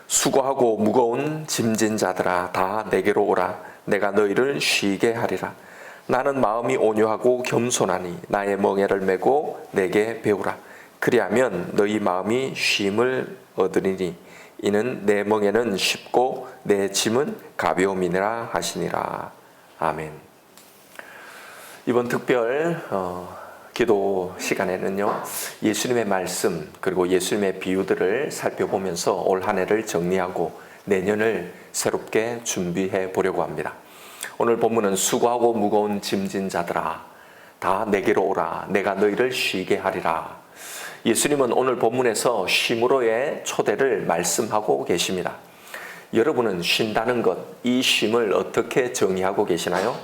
수고하고 무거운 짐진 자들아 다 내게로 오라. 내가 너희를 쉬게 하리라. 나는 마음이 온유하고 겸손하니 나의 멍에를 메고 내게 배우라. 그리하면 너희 마음이 쉼을 얻으리니 이는 내 멍에는 쉽고 내 짐은 가벼움이니라 하시니라. 아멘. 이번 특별 기도 시간에는요, 예수님의 말씀 그리고 예수님의 비유들을 살펴보면서 올 한 해를 정리하고 내년을 새롭게 준비해 보려고 합니다. 오늘 본문은 수고하고 무거운 짐진 자들아 다 내게로 오라. 내가 너희를 쉬게 하리라. 예수님은 오늘 본문에서 쉼으로의 초대를 말씀하고 계십니다. 여러분은 쉰다는 것, 이 쉼을 어떻게 정의하고 계시나요?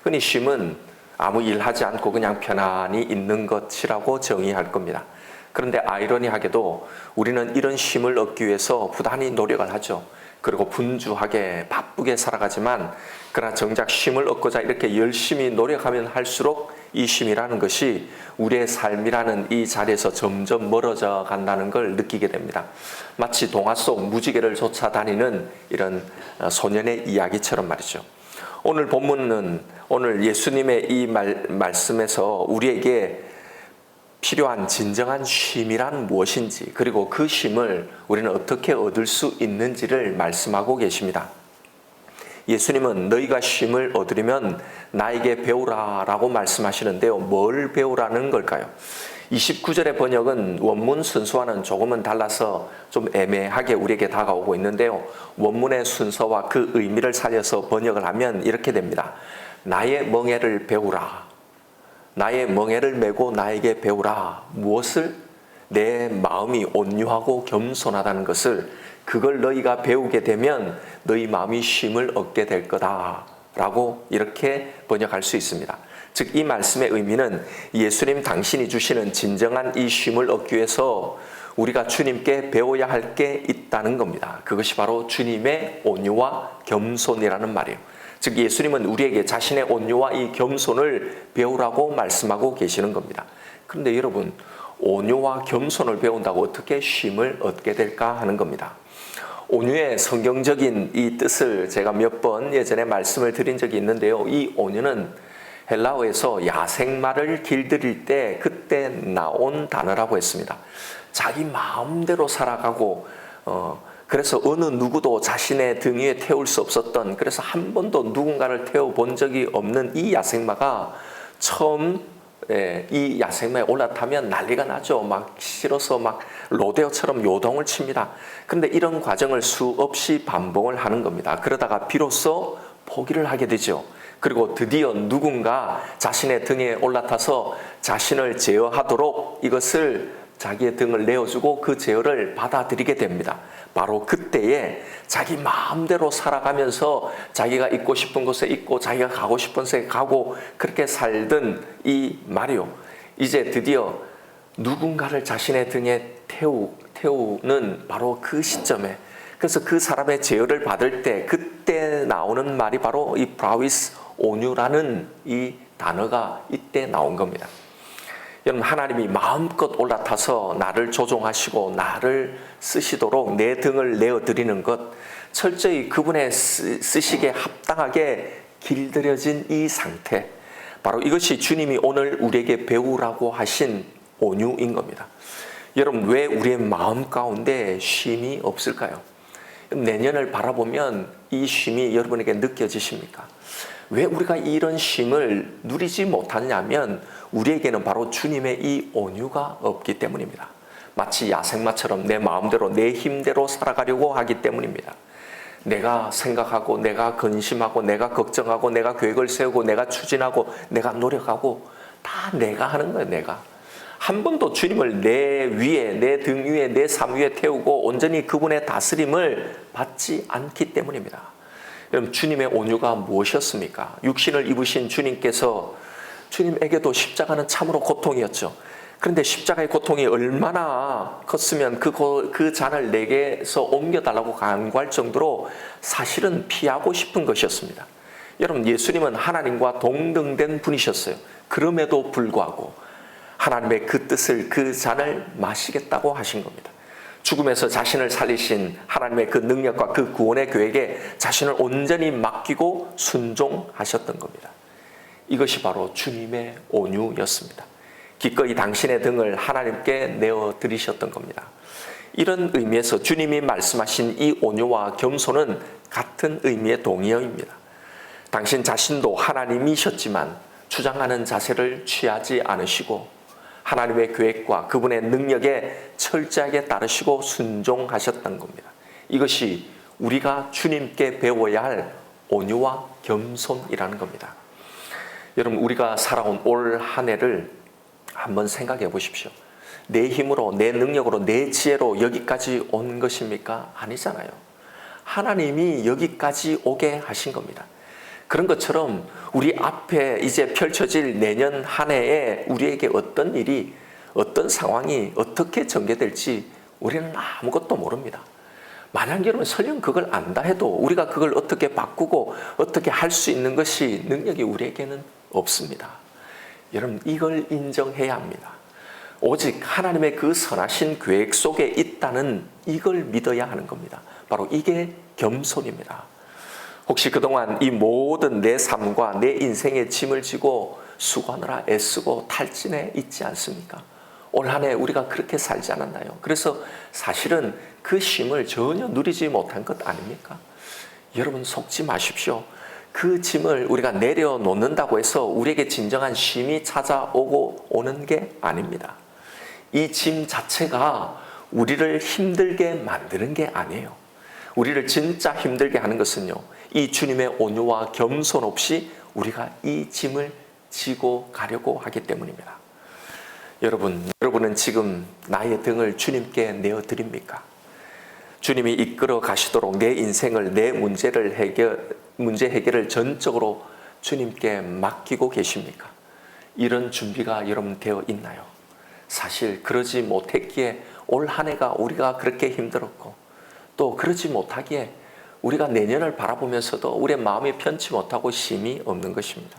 흔히 쉼은 아무 일 하지 않고 그냥 편안히 있는 것이라고 정의할 겁니다. 그런데 아이러니하게도 우리는 이런 쉼을 얻기 위해서 부단히 노력을 하죠. 그리고 분주하게 바쁘게 살아가지만 그러나 정작 쉼을 얻고자 이렇게 열심히 노력하면 할수록 이 쉼이라는 것이 우리의 삶이라는 이 자리에서 점점 멀어져 간다는 걸 느끼게 됩니다. 마치 동화 속 무지개를 쫓아다니는 이런 소년의 이야기처럼 말이죠. 오늘 본문은 오늘 예수님의 이 말씀에서 우리에게 필요한 진정한 쉼이란 무엇인지, 그리고 그 쉼을 우리는 어떻게 얻을 수 있는지를 말씀하고 계십니다. 예수님은 너희가 쉼을 얻으려면 나에게 배우라 라고 말씀하시는데요. 뭘 배우라는 걸까요? 29절의 번역은 원문 순서와는 조금은 달라서 좀 애매하게 우리에게 다가오고 있는데요. 원문의 순서와 그 의미를 살려서 번역을 하면 이렇게 됩니다. 나의 멍에를 배우라. 나의 멍에를 메고 나에게 배우라. 무엇을? 내 마음이 온유하고 겸손하다는 것을, 그걸 너희가 배우게 되면 너희 마음이 쉼을 얻게 될 거다 라고 이렇게 번역할 수 있습니다. 즉 이 말씀의 의미는 예수님 당신이 주시는 진정한 이 쉼을 얻기 위해서 우리가 주님께 배워야 할 게 있다는 겁니다. 그것이 바로 주님의 온유와 겸손이라는 말이에요. 즉 예수님은 우리에게 자신의 온유와 이 겸손을 배우라고 말씀하고 계시는 겁니다. 그런데 여러분, 온유와 겸손을 배운다고 어떻게 쉼을 얻게 될까 하는 겁니다. 온유의 성경적인 이 뜻을 제가 몇 번 예전에 말씀을 드린 적이 있는데요. 이 온유는 헬라어에서 야생마를 길들일 때 그때 나온 단어라고 했습니다. 자기 마음대로 살아가고 그래서 어느 누구도 자신의 등 위에 태울 수 없었던, 그래서 한 번도 누군가를 태워본 적이 없는 이 야생마가 처음 이 야생마에 올라타면 난리가 나죠. 막 실어서 막 로데오처럼 요동을 칩니다. 그런데 이런 과정을 수없이 반복을 하는 겁니다. 그러다가 비로소 포기를 하게 되죠. 그리고 드디어 누군가 자신의 등에 올라타서 자신을 제어하도록 이것을 자기의 등을 내어주고 그 제어를 받아들이게 됩니다. 바로 그때에 자기 마음대로 살아가면서 자기가 있고 싶은 곳에 있고 자기가 가고 싶은 곳에 가고 그렇게 살던 이 마리오, 이제 드디어 누군가를 자신의 등에 태우는 바로 그 시점에, 그래서 그 사람의 제어를 받을 때 그때 나오는 말이 바로 이 브라위스 온유라는 이 단어가 이때 나온 겁니다. 여러분, 하나님이 마음껏 올라타서 나를 조종하시고 나를 쓰시도록 내 등을 내어드리는 것, 철저히 그분의 쓰시기에 합당하게 길들여진 이 상태, 바로 이것이 주님이 오늘 우리에게 배우라고 하신 온유인 겁니다. 여러분, 왜 우리의 마음 가운데 쉼이 없을까요? 내년을 바라보면 이 쉼이 여러분에게 느껴지십니까? 왜 우리가 이런 쉼을 누리지 못하냐면 우리에게는 바로 주님의 이 온유가 없기 때문입니다. 마치 야생마처럼 내 마음대로 내 힘대로 살아가려고 하기 때문입니다. 내가 생각하고 내가 근심하고 내가 걱정하고 내가 계획을 세우고 내가 추진하고 내가 노력하고 다 내가 하는 거예요. 내가 한 번도 주님을 내 위에, 내 등 위에, 내 삶 위에 태우고 온전히 그분의 다스림을 받지 않기 때문입니다. 여러분, 주님의 온유가 무엇이었습니까? 육신을 입으신 주님께서, 주님에게도 십자가는 참으로 고통이었죠. 그런데 십자가의 고통이 얼마나 컸으면 그 잔을 내게서 옮겨달라고 간구할 정도로 사실은 피하고 싶은 것이었습니다. 여러분, 예수님은 하나님과 동등된 분이셨어요. 그럼에도 불구하고 하나님의 그 뜻을, 그 잔을 마시겠다고 하신 겁니다. 죽음에서 자신을 살리신 하나님의 그 능력과 그 구원의 계획에 자신을 온전히 맡기고 순종하셨던 겁니다. 이것이 바로 주님의 온유였습니다. 기꺼이 당신의 등을 하나님께 내어드리셨던 겁니다. 이런 의미에서 주님이 말씀하신 이 온유와 겸손은 같은 의미의 동의어입니다. 당신 자신도 하나님이셨지만 주장하는 자세를 취하지 않으시고 하나님의 계획과 그분의 능력에 철저하게 따르시고 순종하셨던 겁니다. 이것이 우리가 주님께 배워야 할 온유와 겸손이라는 겁니다. 여러분, 우리가 살아온 올 한 해를 한번 생각해 보십시오. 내 힘으로, 내 능력으로, 내 지혜로 여기까지 온 것입니까? 아니잖아요. 하나님이 여기까지 오게 하신 겁니다. 그런 것처럼 우리 앞에 이제 펼쳐질 내년 한 해에 우리에게 어떤 일이, 어떤 상황이 어떻게 전개될지 우리는 아무것도 모릅니다. 만약 여러분 설령 그걸 안다 해도 우리가 그걸 어떻게 바꾸고 어떻게 할 수 있는 것이 능력이 우리에게는 없습니다. 여러분, 이걸 인정해야 합니다. 오직 하나님의 그 선하신 계획 속에 있다는 이걸 믿어야 하는 겁니다. 바로 이게 겸손입니다. 혹시 그동안 이 모든 내 삶과 내 인생의 짐을 지고 수고하느라 애쓰고 탈진해 있지 않습니까? 올 한 해 우리가 그렇게 살지 않았나요? 그래서 사실은 그 쉼을 전혀 누리지 못한 것 아닙니까? 여러분, 속지 마십시오. 그 짐을 우리가 내려놓는다고 해서 우리에게 진정한 쉼이 찾아오고 오는 게 아닙니다. 이 짐 자체가 우리를 힘들게 만드는 게 아니에요. 우리를 진짜 힘들게 하는 것은요, 이 주님의 온유와 겸손 없이 우리가 이 짐을 지고 가려고 하기 때문입니다. 여러분은 지금 나의 등을 주님께 내어드립니까? 주님이 이끌어 가시도록 내 인생을, 내 문제 해결을 전적으로 주님께 맡기고 계십니까? 이런 준비가 여러분 되어 있나요? 사실 그러지 못했기에 올 한 해가 우리가 그렇게 힘들었고, 또 그러지 못하기에 우리가 내년을 바라보면서도 우리의 마음이 편치 못하고 쉼이 없는 것입니다.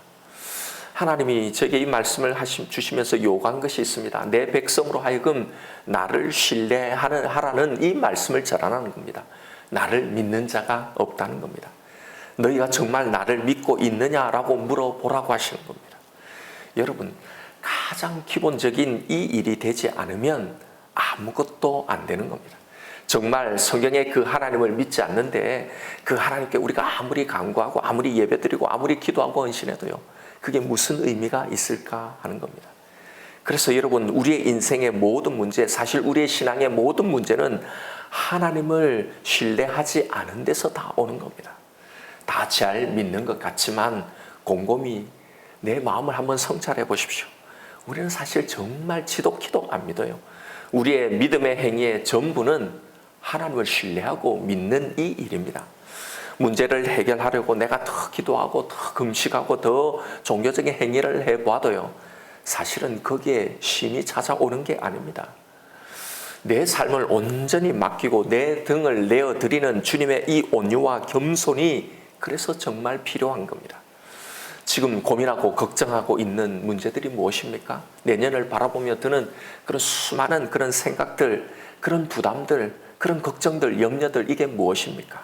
하나님이 저에게 이 말씀을 주시면서 요구한 것이 있습니다. 내 백성으로 하여금 나를 신뢰하라는 이 말씀을 전하는 겁니다. 나를 믿는 자가 없다는 겁니다. 너희가 정말 나를 믿고 있느냐라고 물어보라고 하시는 겁니다. 여러분, 가장 기본적인 이 일이 되지 않으면 아무것도 안 되는 겁니다. 정말 성경에 그 하나님을 믿지 않는데 그 하나님께 우리가 아무리 간구하고 아무리 예배드리고 아무리 기도하고 헌신해도요, 그게 무슨 의미가 있을까 하는 겁니다. 그래서 여러분, 우리의 인생의 모든 문제, 사실 우리의 신앙의 모든 문제는 하나님을 신뢰하지 않은 데서 다 오는 겁니다. 다 잘 믿는 것 같지만 곰곰이 내 마음을 한번 성찰해 보십시오. 우리는 사실 정말 지독히도 안 믿어요. 우리의 믿음의 행위의 전부는 하나님을 신뢰하고 믿는 이 일입니다. 문제를 해결하려고 내가 더 기도하고 더 금식하고 더 종교적인 행위를 해봐도요, 사실은 거기에 쉼이 찾아오는 게 아닙니다. 내 삶을 온전히 맡기고 내 등을 내어드리는 주님의 이 온유와 겸손이 그래서 정말 필요한 겁니다. 지금 고민하고 걱정하고 있는 문제들이 무엇입니까? 내년을 바라보며 드는 그런 수많은 그런 생각들, 그런 부담들, 그런 걱정들, 염려들, 이게 무엇입니까?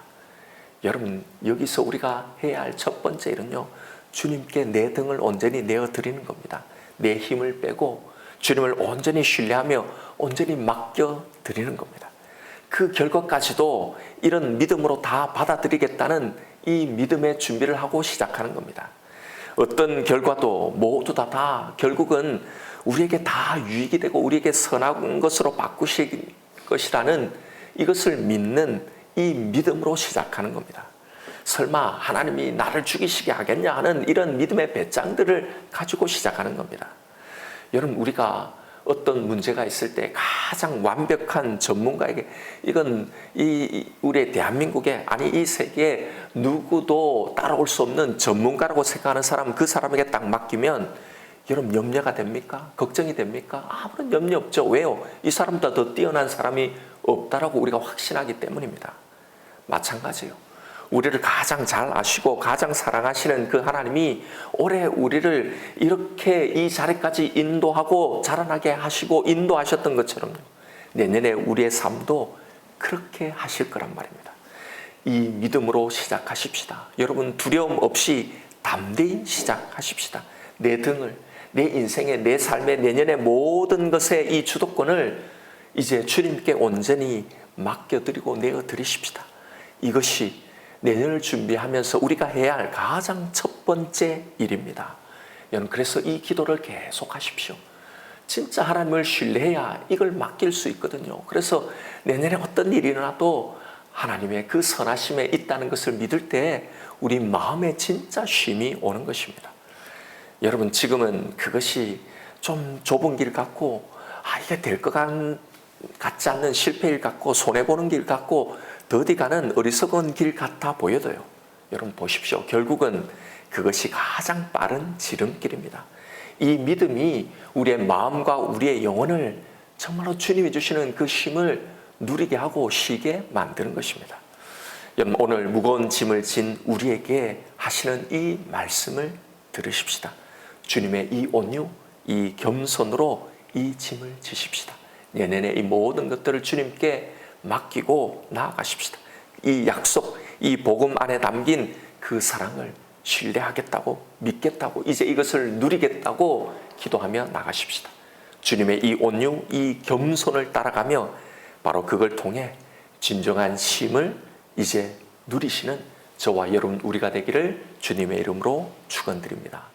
여러분, 여기서 우리가 해야 할 첫 번째 일은요, 주님께 내 등을 온전히 내어드리는 겁니다. 내 힘을 빼고 주님을 온전히 신뢰하며 온전히 맡겨드리는 겁니다. 그 결과까지도 이런 믿음으로 다 받아들이겠다는 이 믿음의 준비를 하고 시작하는 겁니다. 어떤 결과도 모두 다 결국은 우리에게 다 유익이 되고 우리에게 선한 것으로 바꾸실 것이라는 이것을 믿는 이 믿음으로 시작하는 겁니다. 설마 하나님이 나를 죽이시게 하겠냐 하는 이런 믿음의 배짱들을 가지고 시작하는 겁니다. 여러분, 우리가 어떤 문제가 있을 때 가장 완벽한 전문가에게, 이건 우리 대한민국에, 아니 이 세계에 누구도 따라올 수 없는 전문가라고 생각하는 사람, 그 사람에게 딱 맡기면 여러분 염려가 됩니까? 걱정이 됩니까? 아무런 염려 없죠. 왜요? 이 사람보다 더 뛰어난 사람이 없다라고 우리가 확신하기 때문입니다. 마찬가지예요. 우리를 가장 잘 아시고 가장 사랑하시는 그 하나님이 올해 우리를 이렇게 이 자리까지 인도하고 자라나게 하시고 인도하셨던 것처럼요, 내년에 우리의 삶도 그렇게 하실 거란 말입니다. 이 믿음으로 시작하십시다. 여러분 두려움 없이 담대히 시작하십시다. 내 등을, 내 인생의, 내 삶의, 내년의 모든 것의 이 주도권을 이제 주님께 온전히 맡겨드리고 내어드리십시다. 이것이 내년을 준비하면서 우리가 해야 할 가장 첫 번째 일입니다. 여러분 그래서 이 기도를 계속 하십시오. 진짜 하나님을 신뢰해야 이걸 맡길 수 있거든요. 그래서 내년에 어떤 일이 일어나도 하나님의 그 선하심에 있다는 것을 믿을 때 우리 마음에 진짜 쉼이 오는 것입니다. 여러분 지금은 그것이 좀 좁은 길 같고 이게 될 것 같지 않는 실패일 같고 손해보는 길 같고 더디 가는 어리석은 길 같아 보여도요. 여러분 보십시오. 결국은 그것이 가장 빠른 지름길입니다. 이 믿음이 우리의 마음과 우리의 영혼을 정말로 주님이 주시는 그 쉼을 누리게 하고 쉬게 만드는 것입니다. 여러분 오늘 무거운 짐을 진 우리에게 하시는 이 말씀을 들으십시다. 주님의 이 온유, 이 겸손으로 이 짐을 지십시다. 내년에 이 모든 것들을 주님께 맡기고 나아가십시다. 이 약속, 이 복음 안에 담긴 그 사랑을 신뢰하겠다고 믿겠다고 이제 이것을 누리겠다고 기도하며 나가십시다. 주님의 이 온유, 이 겸손을 따라가며 바로 그걸 통해 진정한 쉼을 이제 누리시는 저와 여러분 우리가 되기를 주님의 이름으로 축원드립니다.